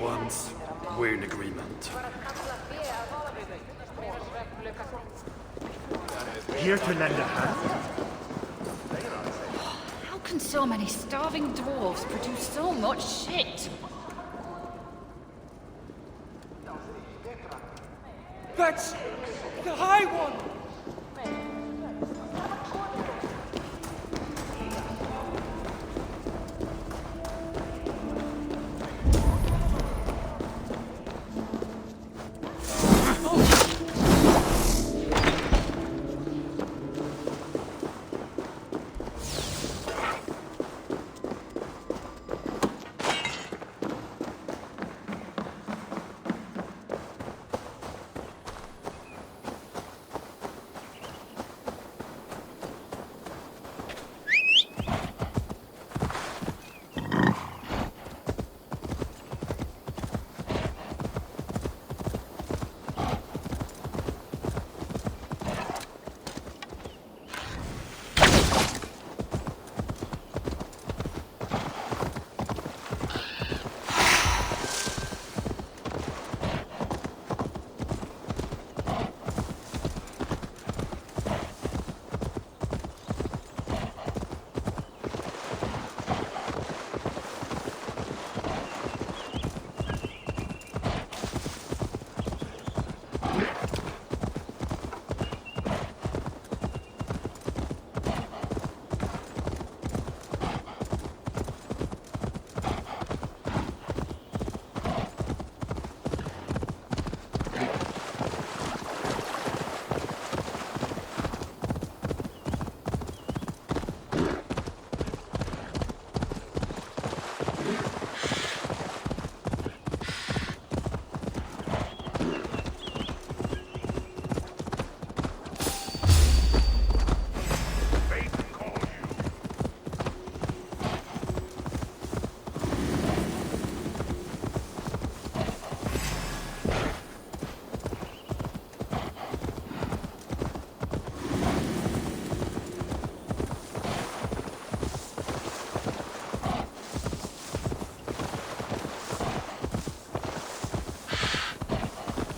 once, we're in agreement. Here to lend a hand? How can so many starving dwarves produce so much shit? That's the High One!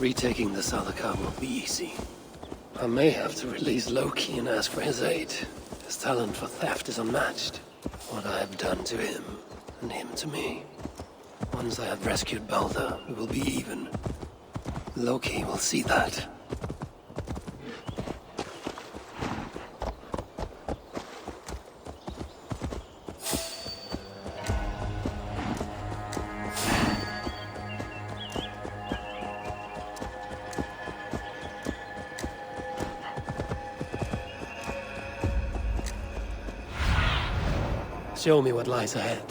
Retaking the saga won't be easy. I may have to release Loki and ask for his aid. His talent for theft is unmatched. What I have done to him, and him to me. Once I have rescued Balder, we will be even. Loki will see that. Show me what lies ahead.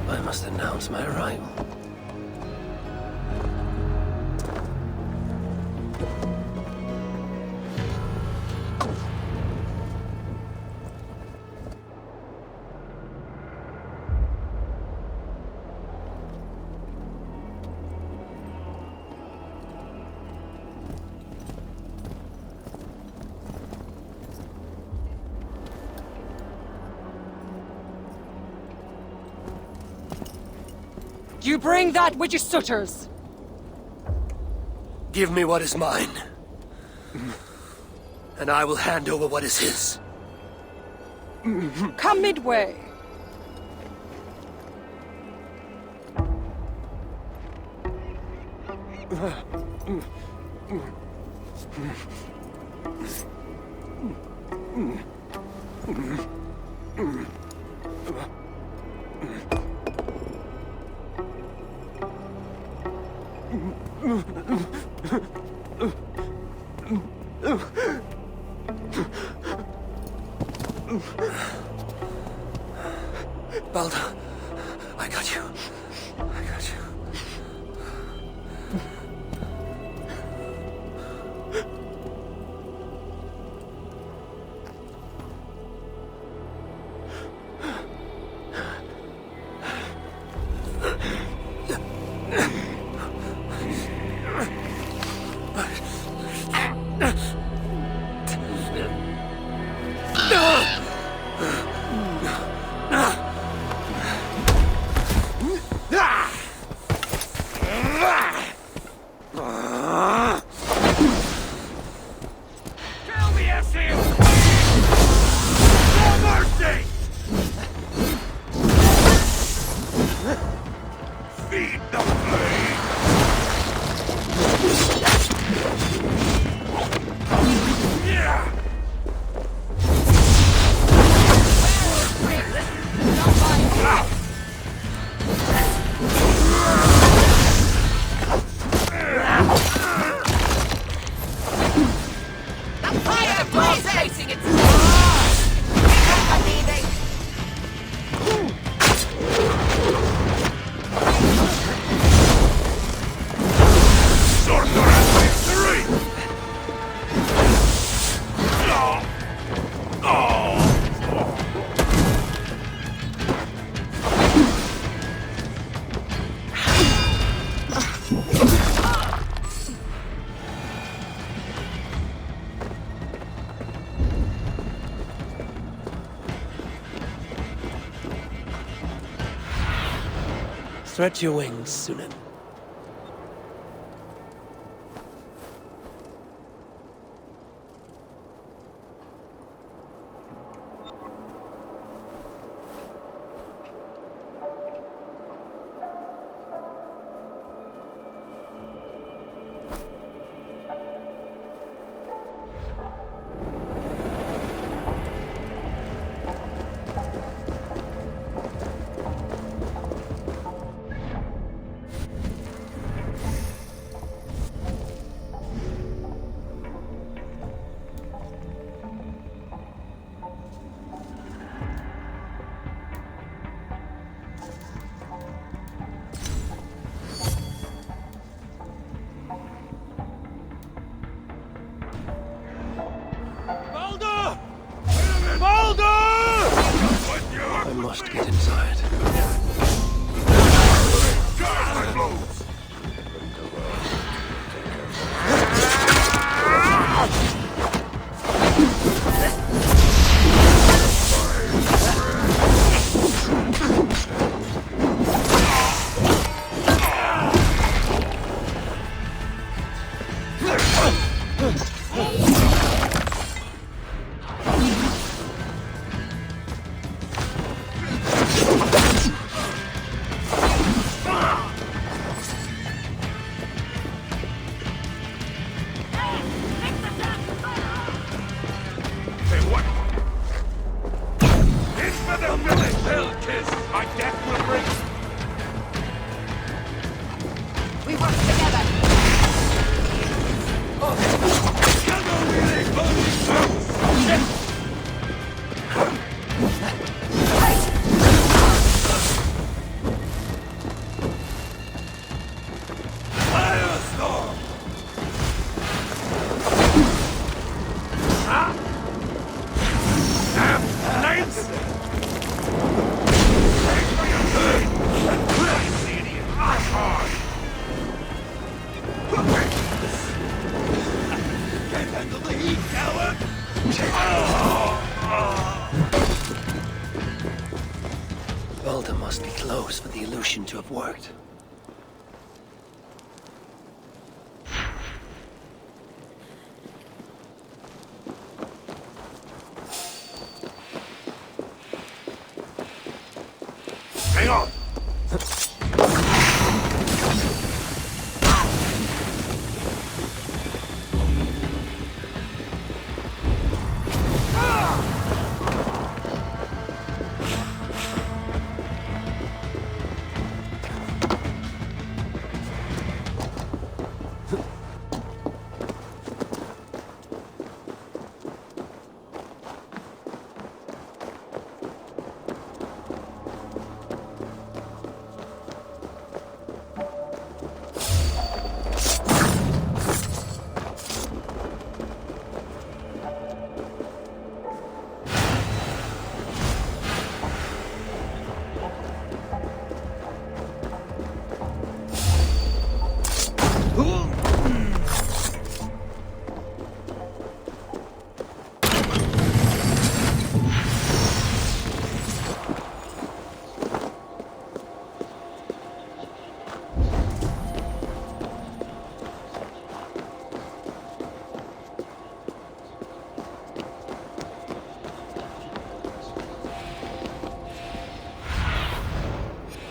I must announce my arrival. You bring that with your sutters! Give me what is mine, and I will hand over what is his. Come midway! Balder, I got you. I got you. Stretch your wings, Sunan. I must get inside. We work together. Balder must be close for the illusion to have worked. Hang on!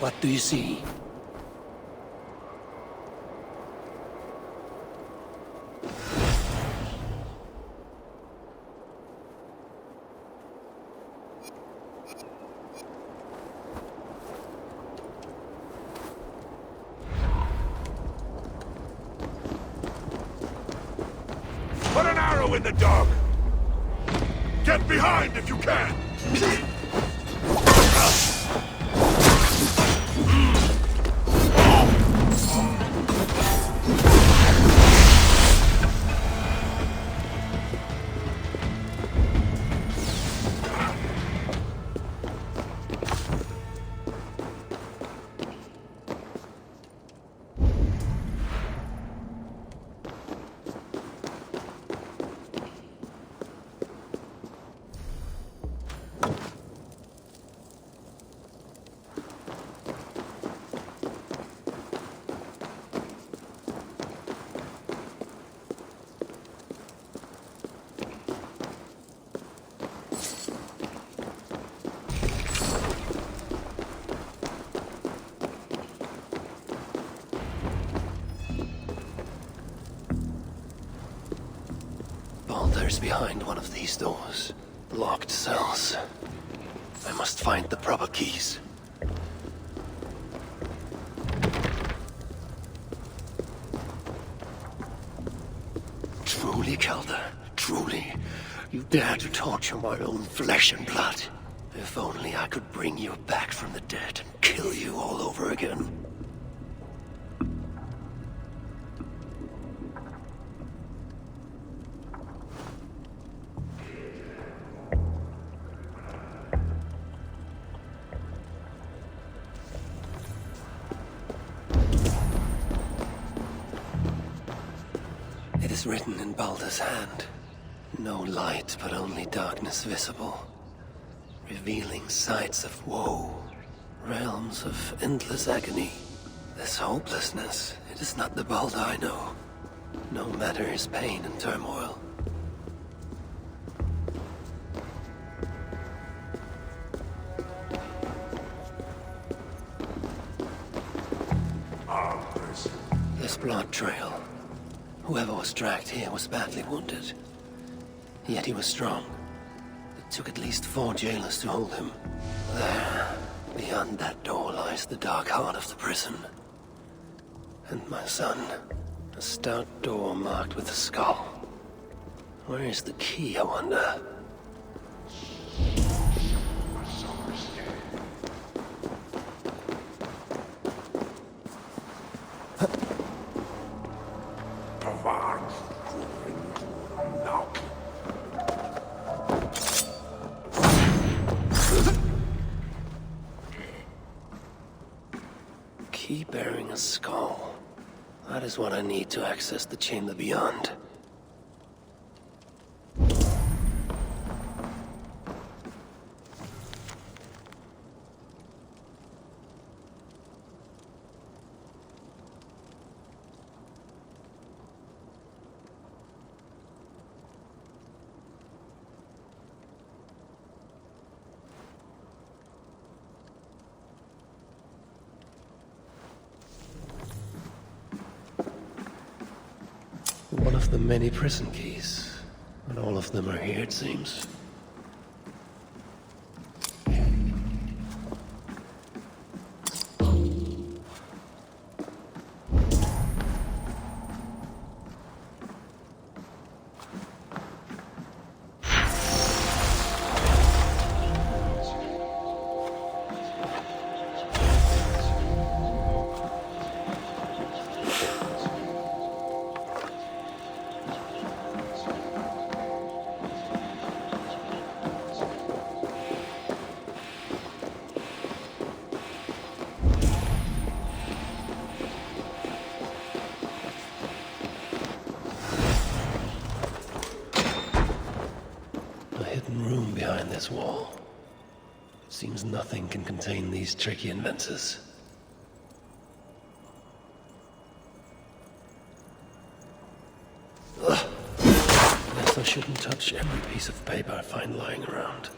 What do you see? Put an arrow in the dog! Get behind if you can! shelters behind one of these doors. Locked cells. I must find the proper keys. Truly, Kelder, truly, you dare to torture my own flesh and blood. If only I could bring you back from the dead and kill you all over again. It is written in Baldur's hand. No light, but only darkness visible. Revealing sights of woe. Realms of endless agony. This hopelessness, it is not the Baldur I know. No matter his pain and turmoil. This blood trail. Whoever was dragged here was badly wounded. Yet he was strong. It took at least 4 jailers to hold him. There, beyond that door lies the dark heart of the prison. And my son, a stout door marked with a skull. Where is the key, I wonder? Key bearing a skull. That is what I need to access the chamber beyond. One of the many prison keys, and all of them are here, it seems. Room behind this wall. It seems nothing can contain these tricky inventors. Ugh. Guess I shouldn't touch every piece of paper I find lying around.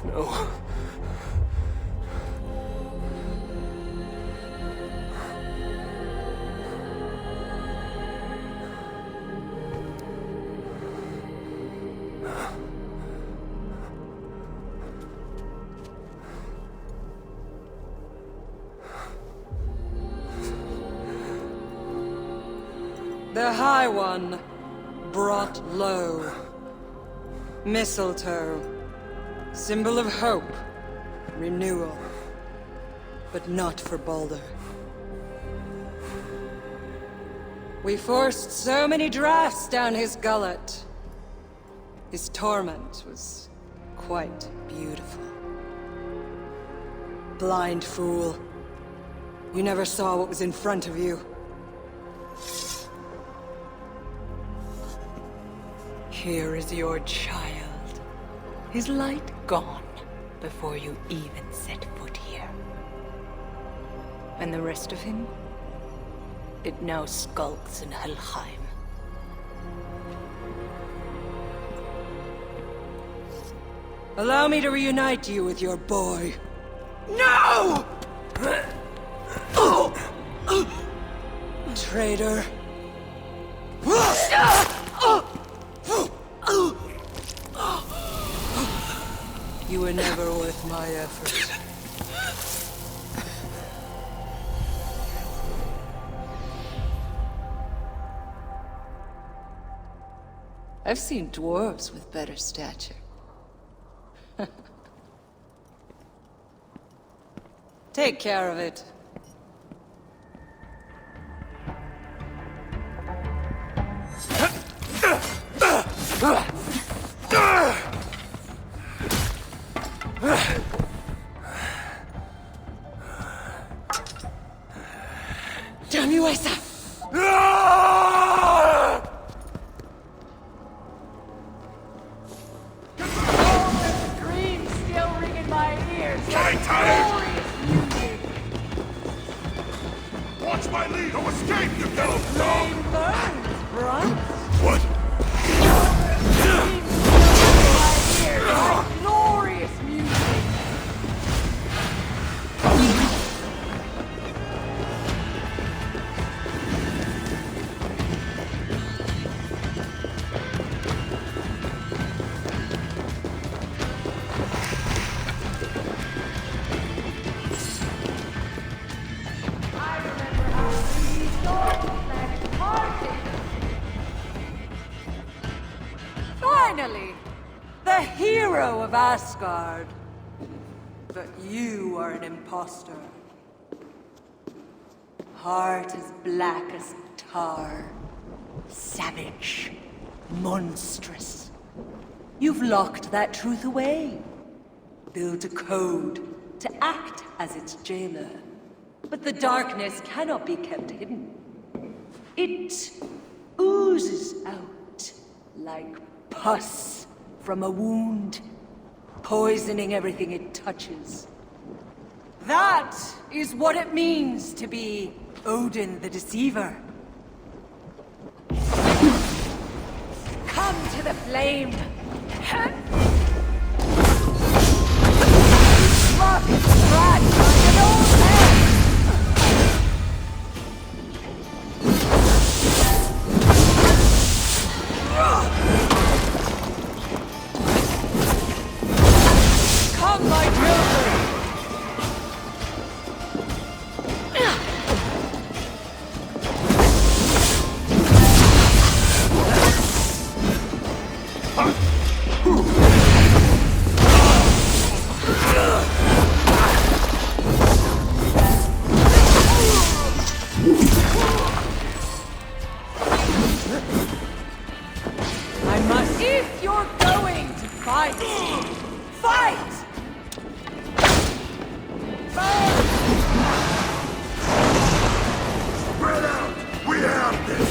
No. The High One, brought low. Mistletoe, symbol of hope, renewal. but not for Baldur. We forced so many drafts down his gullet. His torment was quite beautiful. Blind fool. You never saw what was in front of you. Here is your child. His light gone before you even set foot here. And the rest of him? It now skulks in Helheim. Allow me to reunite you with your boy. No! Traitor. You were never worth my effort. I've seen dwarves with better stature. Take care of it. Damn you, Aesir! Screams still ring in my ears. Getting tired! Glorious music. Watch my lead or escape, you yellow dog! Flame burns, bruh. What? Screams still ring in my ears. Like glorious music. I remember how we stole planet party. Finally! The hero of Asgard! But you are an imposter. Heart as black as tar. Savage. Monstrous. You've locked that truth away. Built a code to act as its jailer. But the darkness cannot be kept hidden. It oozes out like pus from a wound, poisoning everything it touches. That is what it means to be Odin the Deceiver. Come to the flame! Rock scratch like an old man! Come, my children! I must. If you're going to fight, fight! Spread out! We have this!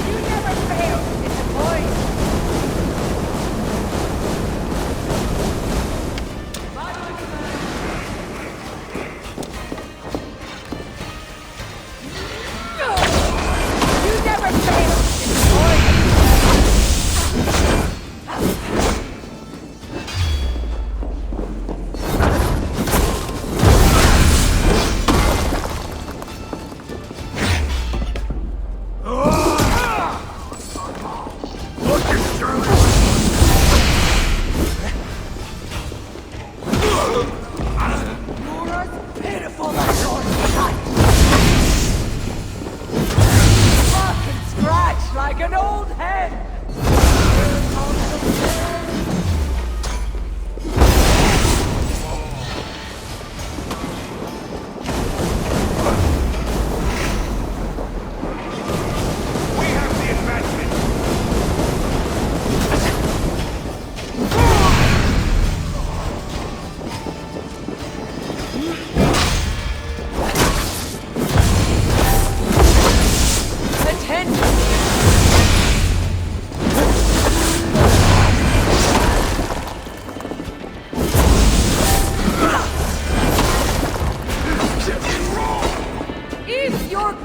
You never fail to disappoint.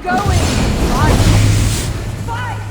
going! Fight! Fight!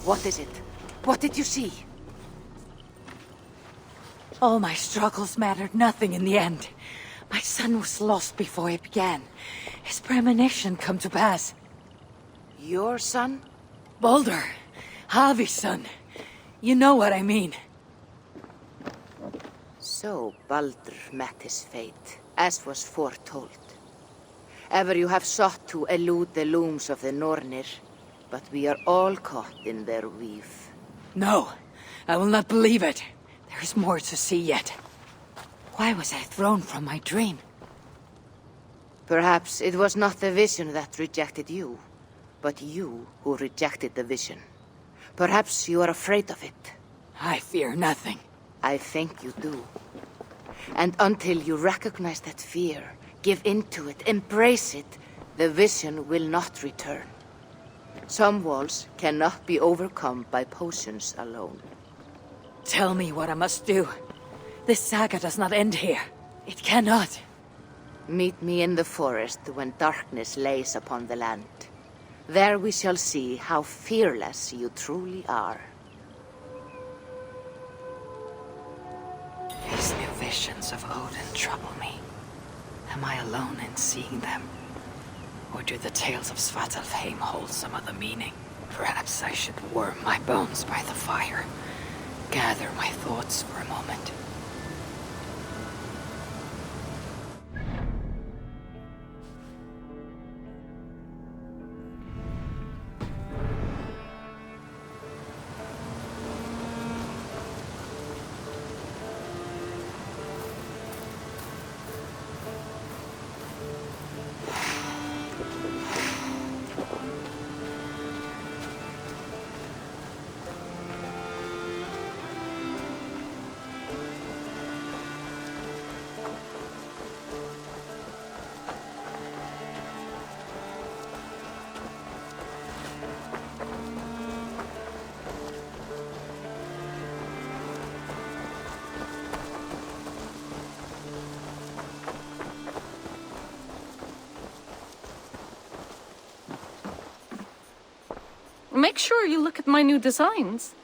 What is it? What did you see? All my struggles mattered nothing in the end. My son was lost before it began. His premonition come to pass. Your son? Baldur, Havi's son. You know what I mean. So Baldur met his fate, as was foretold. Ever you have sought to elude the looms of the Nornir, but we are all caught in their weave. No, I will not believe it. There is more to see yet. Why was I thrown from my dream? Perhaps it was not the vision that rejected you, but you who rejected the vision. Perhaps you are afraid of it. I fear nothing. I think you do. And until you recognize that fear, give in to it, embrace it, the vision will not return. Some walls cannot be overcome by potions alone. Tell me what I must do. This saga does not end here. It cannot. Meet me in the forest when darkness lays upon the land. There we shall see how fearless you truly are. These new visions of Odin trouble me. Am I alone in seeing them? Or do the tales of Svartalfheim hold some other meaning? Perhaps I should warm my bones by the fire. Gather my thoughts for a moment. Make sure you look at my new designs.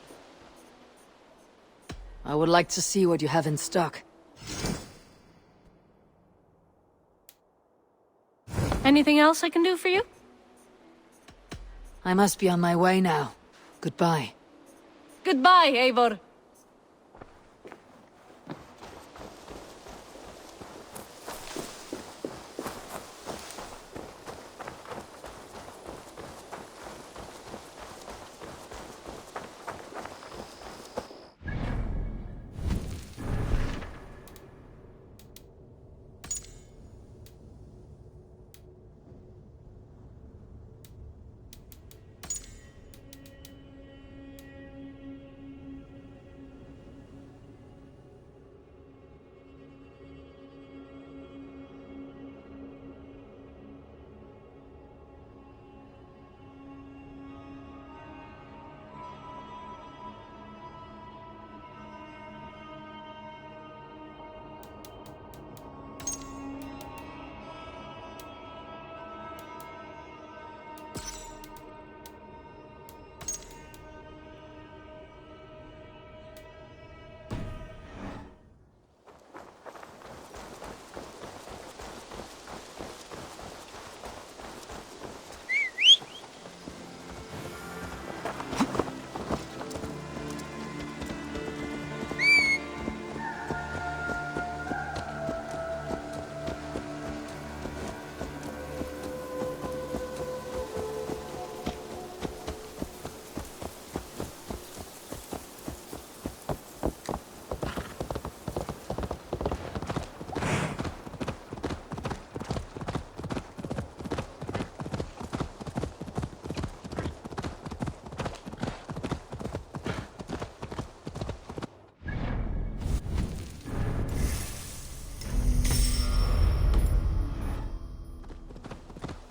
I would like to see what you have in stock. Anything else I can do for you? I must be on my way now. Goodbye. Goodbye, Eivor.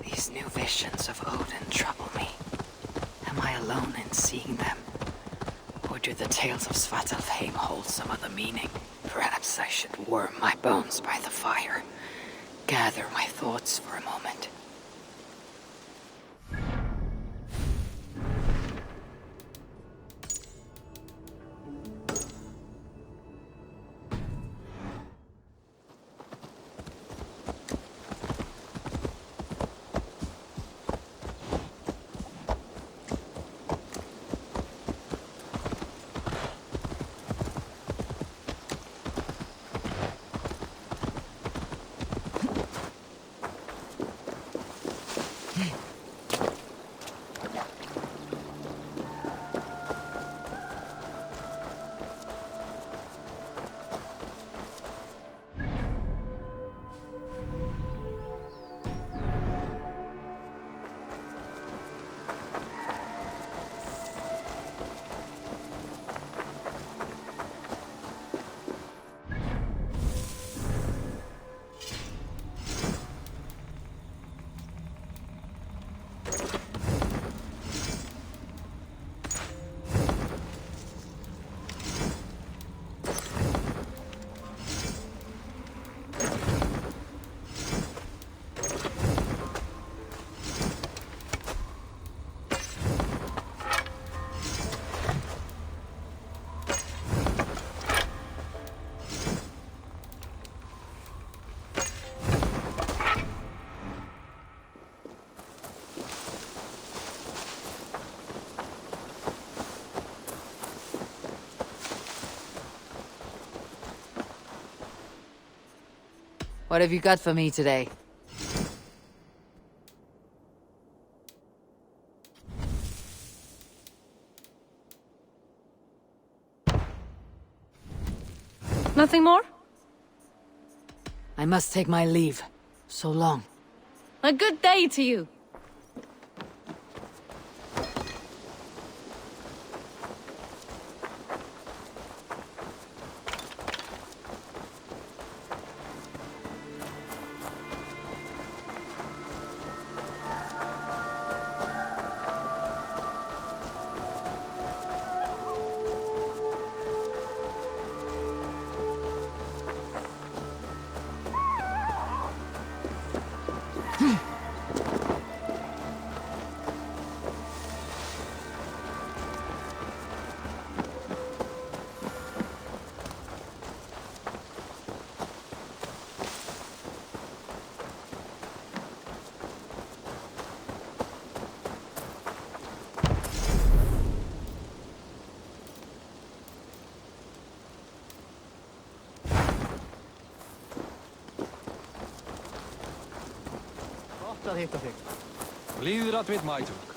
These new visions of Odin trouble me. Am I alone in seeing them? Or do the tales of Svartalfheim hold some other meaning? Perhaps I should warm my bones by the fire. Gather my thoughts for a moment. What have you got for me today? Nothing more? I must take my leave. So long. A good day to you. Dat heeft toch ik. Liedrat with my talk.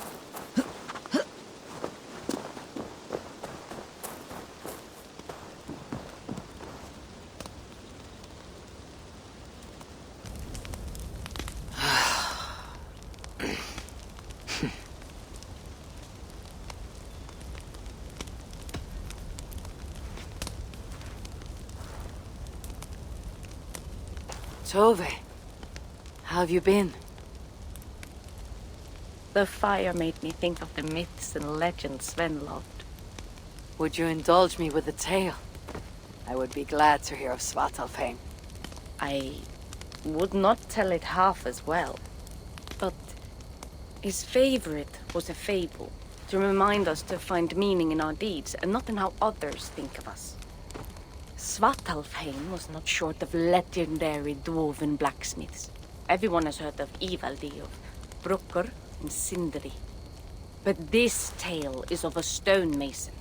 Tove, how have you been? The fire made me think of the myths and legends Sven loved. Would you indulge me with a tale? I would be glad to hear of Svartalfheim. I would not tell it half as well, but his favorite was a fable, to remind us to find meaning in our deeds and not in how others think of us. Svartalfheim was not short of legendary dwarven blacksmiths. Everyone has heard of Ivaldi, of Brucker and Sindri. But this tale is of a stonemason.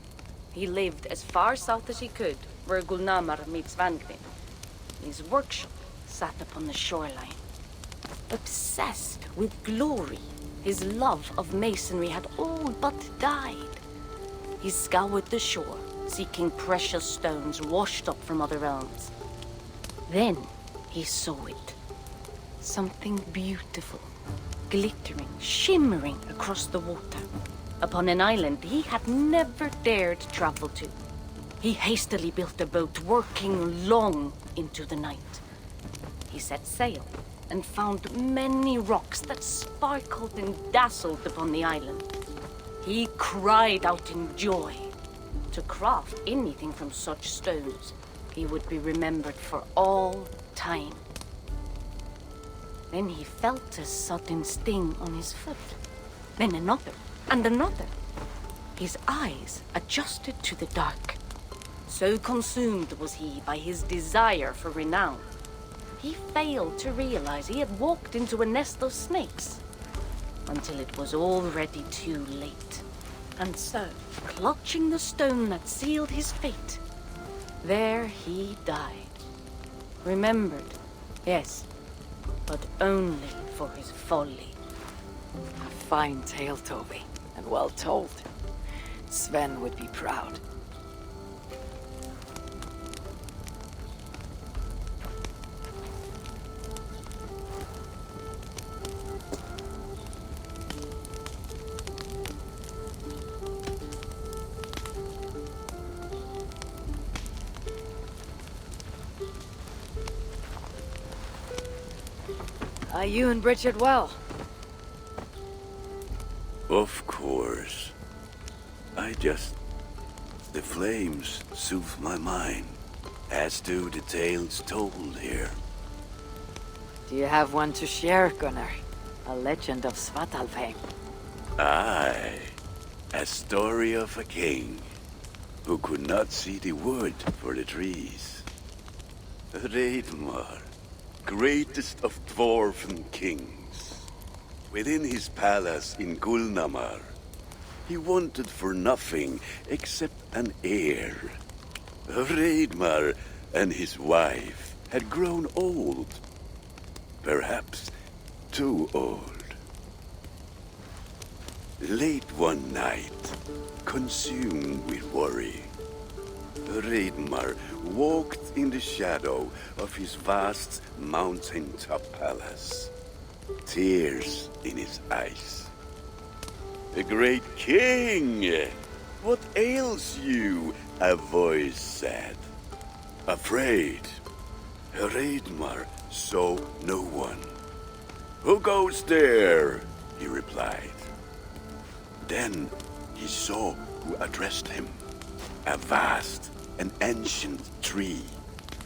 He lived as far south as he could, where Gulnamar meets Vangrin. His workshop sat upon the shoreline. Obsessed with glory, his love of masonry had all but died. He scoured the shore, seeking precious stones washed up from other realms. Then he saw it. Something beautiful, glittering, shimmering across the water, upon an island he had never dared travel to. He hastily built a boat, working long into the night. He set sail and found many rocks that sparkled and dazzled upon the island. He cried out in joy. To craft anything from such stones, he would be remembered for all time. Then he felt a sudden sting on his foot. Then another, and another. His eyes adjusted to the dark. So consumed was he by his desire for renown, he failed to realize he had walked into a nest of snakes, until it was already too late. And so, clutching the stone that sealed his fate, there he died. Remembered, yes, but only for his folly. A fine tale, Tove, and well told. Sven would be proud. Are you and Bridget well? Of course. The flames soothe my mind, as do the tales told here. Do you have one to share, Gunnar? A legend of Svartalfheim. Aye, a story of a king who could not see the wood for the trees. Reidmar, greatest of dwarven kings. Within his palace in Gulnamar, he wanted for nothing except an heir. Reidmar and his wife had grown old, perhaps too old. Late one night, consumed with worry, Reidmar walked in the shadow of his vast mountaintop palace, tears in his eyes. "The great king! What ails you?" a voice said. Afraid, Reidmar saw no one. "Who goes there?" he replied. Then he saw who addressed him. A vast and ancient tree,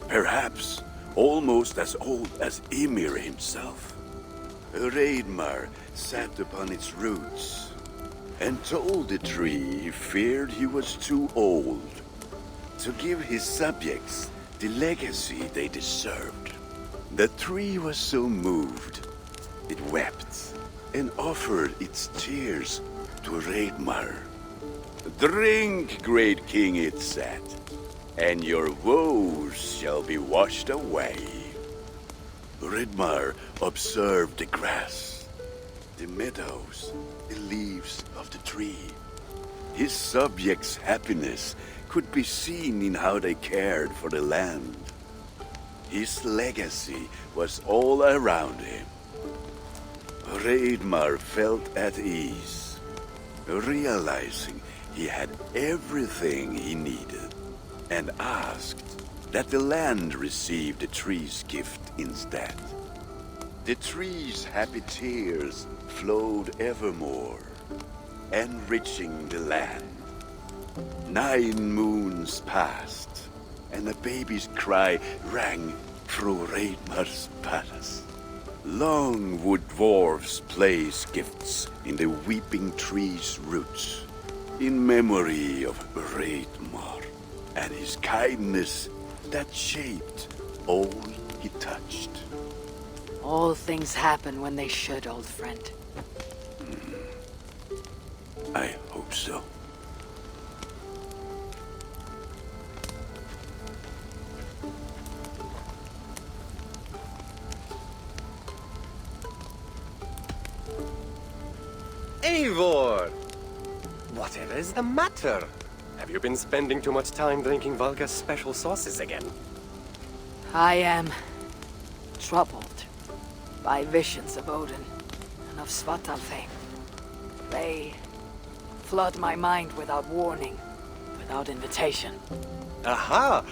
perhaps almost as old as Ymir himself. Reidmar sat upon its roots and told the tree he feared he was too old to give his subjects the legacy they deserved. The tree was so moved, it wept and offered its tears to Reidmar. "Drink, great king," it said, "and your woes shall be washed away." Reidmar observed the grass, the meadows, the leaves of the tree. His subjects' happiness could be seen in how they cared for the land. His legacy was all around him. Reidmar felt at ease, realizing he had everything he needed, and asked that the land receive the tree's gift instead. The tree's happy tears flowed evermore, enriching the land. 9 moons passed, and a baby's cry rang through Reidmar's palace. Long would dwarves place gifts in the weeping tree's roots, in memory of Reidmar and his kindness that shaped all he touched. All things happen when they should, old friend. I hope so. Eivor! Whatever is the matter? Have you been spending too much time drinking Valga's special sauces again? I am troubled by visions of Odin and of Svartalfheim. They flood my mind without warning, without invitation. Aha!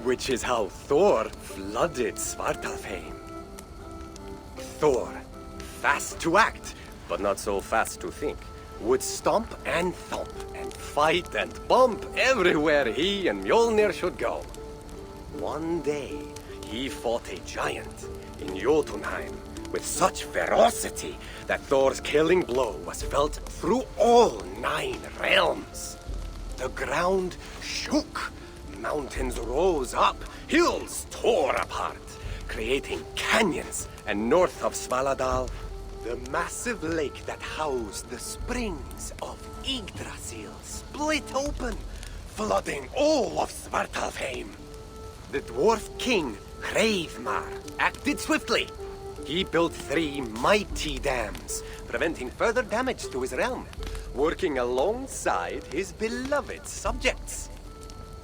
Which is how Thor flooded Svartalfheim. Thor, fast to act, but not so fast to think, would stomp and thump and fight and bump everywhere he and Mjolnir should go. One day, he fought a giant in Jotunheim with such ferocity that Thor's killing blow was felt through all 9 realms. The ground shook, mountains rose up, hills tore apart, creating canyons, and north of Svaladal, the massive lake that housed the springs of Yggdrasil split open, flooding all of Svartalfheim. The dwarf king, Hreidmar, acted swiftly. He built 3 mighty dams, preventing further damage to his realm, working alongside his beloved subjects.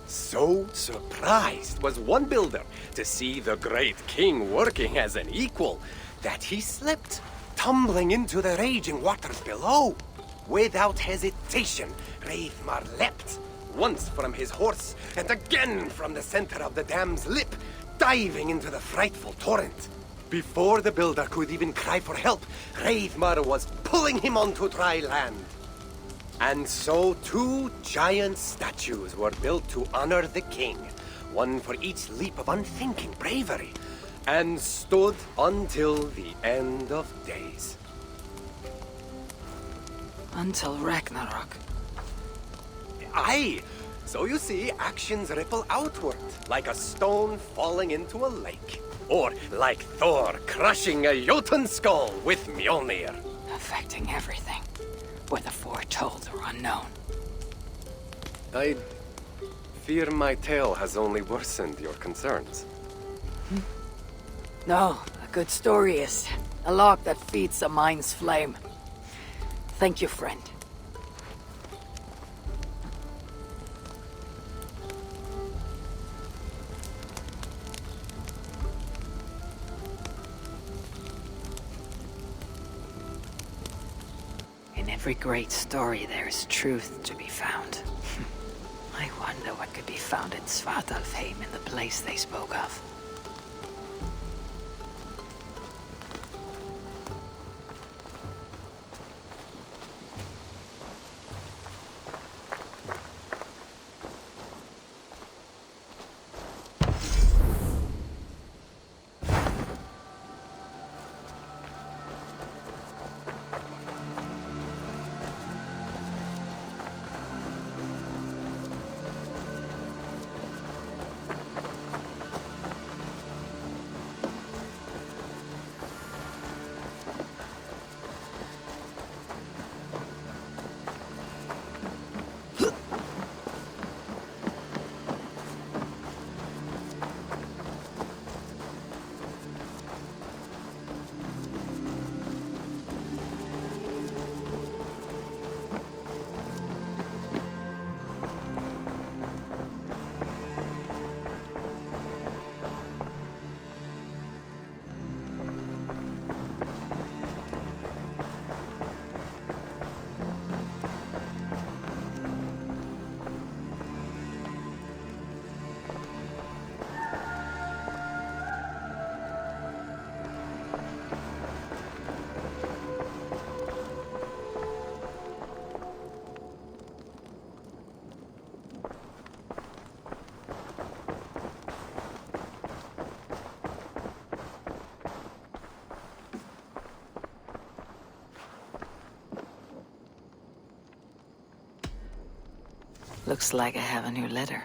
So surprised was one builder to see the great king working as an equal that he slipped, tumbling into the raging waters below. Without hesitation, Hreidmar leapt, once from his horse and again from the center of the dam's lip, diving into the frightful torrent. Before the builder could even cry for help, Hreidmar was pulling him onto dry land. And so 2 giant statues were built to honor the king, one for each leap of unthinking bravery, and stood until the end of days. Until Ragnarok. Aye! So you see, actions ripple outward, like a stone falling into a lake. Or like Thor crushing a Jotun skull with Mjolnir. Affecting everything, whether foretold or unknown. I fear my tale has only worsened your concerns. No, the Good story is. A log that feeds a mind's flame. Thank you, friend. In every great story, there is truth to be found. I wonder what could be found in Svartalfheim in the place they spoke of. Looks like I have a new letter.